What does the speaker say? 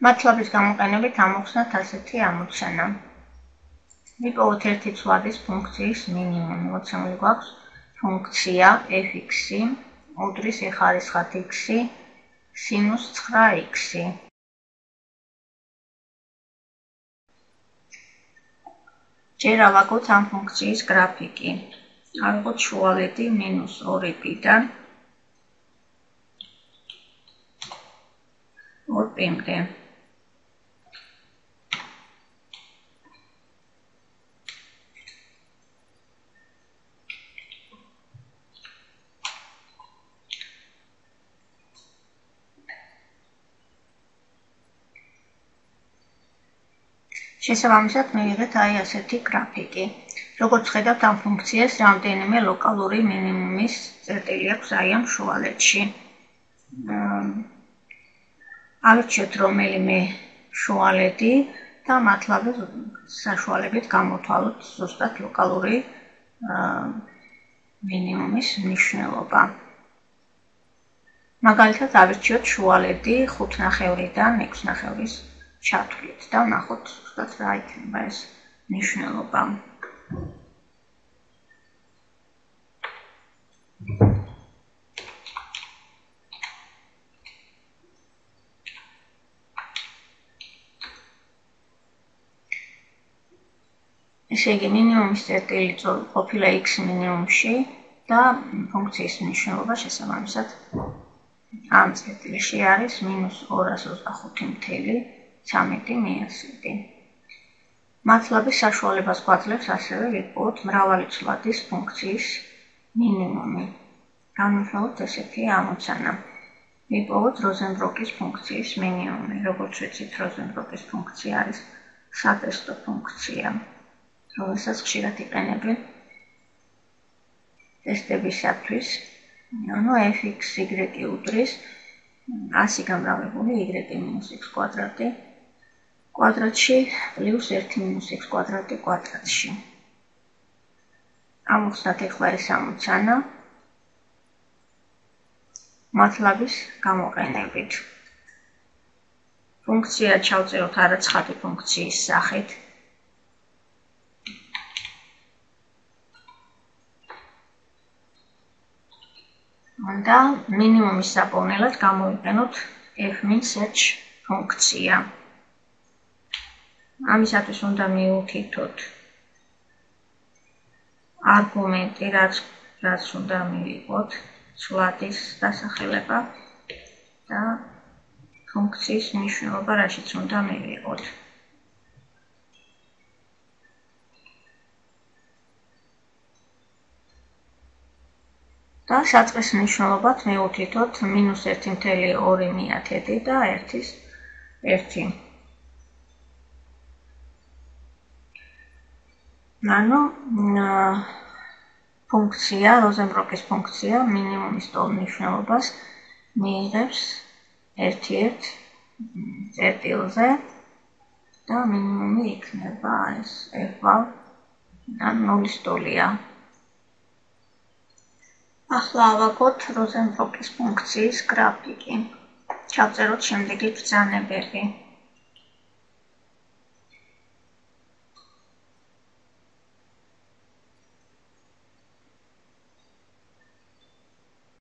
მართლობის გამოყენებით ამოვხსნათ ასეთი ამოცანა. ვიპოვოთ ერთი ცვლადის ფუნქციის მინიმუმი. მოცემული გვაქვს ფუნქცია f(x) უდრის ხარისხად x სინუს 9x. ჯერ ავაგოთ ამ ფუნქციის გრაფიკი. ავიღოთ შუალედი -2π-დან 2π-მდე. შესაბამისად მივიღეთ აი ასეთი გრაფიკი. როგორც ხედავთ, ამ ფუნქციას რამდენიმე ლოკალური მინიმუმის წერტილი აქვს აი ამ შუალედში. ავირჩიოთ რომელიმე შუალედი და მართლობის საშუალებით გამოვთვალოთ ზუსტად ლოკალური მინიმუმის მნიშვნელობა. მაგალითად ავირჩიოთ შუალედი 5/9-დან 6/9-ის ჩათვლით და ვნახოთ ზუსტად რა იქნება ეს მნიშვნელობა. ესე იგი, მინიმუმის წერტილი ყოფილა x მინიმუმში და ფუნქციის მნიშვნელობა შესაბამისად ამ წერტილში არის -225.13. მართლობის საშუალებას გვაძლევს ასევე ვიპოვოთ მრავალი ცვლადის ფუნქციის მინიმუმი. განვიხილოთ ესეთი ამოცანა. ვიპოვოთ როზენბროკის ფუნქციის მინიმუმი. როგორც ვიცით, როზენბროკის ფუნქცია არის სატესტო ფუნქცია, რომელსაც ხშირად იყენებენ ტესტებისათვის. f(x) y უდრის 100 გამრავლებული y-x კვადრატი კვადრატში პლუს 1-x კვადრატი კვადრატში. ამოვხსნათ ახლა ეს ამოცანა მართლობის გამოყენებით. ფუნქცია ჩავწეროთ არაცხადი ფუნქციის სახით. და მინიმუმის საპოვნელად გამოვიყენოთ f-search ფუნქცია. ამისათვის უნდა მივუთითოთ არგუმენტი, რაც უნდა მივიღოთ, ცვლადის დასახელება და ფუნქციის მნიშვნელობა, რაშიც უნდა მივიღოთ. და საწყის მნიშვნელობად მივუთითოთ -1.2 და 1. ფუნქცია, როზენბროკის ფუნქცია მინიმუმის ტოლ მნიშვნელობას მიიღებს 1 წერტილზე და მინიმუმი იქნება ეს f-ვალ და 0-ის ტოლია. ახლა ავაგოთ როზენბროკის ფუნქციის გრაფიკი. ჩავწეროთ შემდეგი ბრძანებები.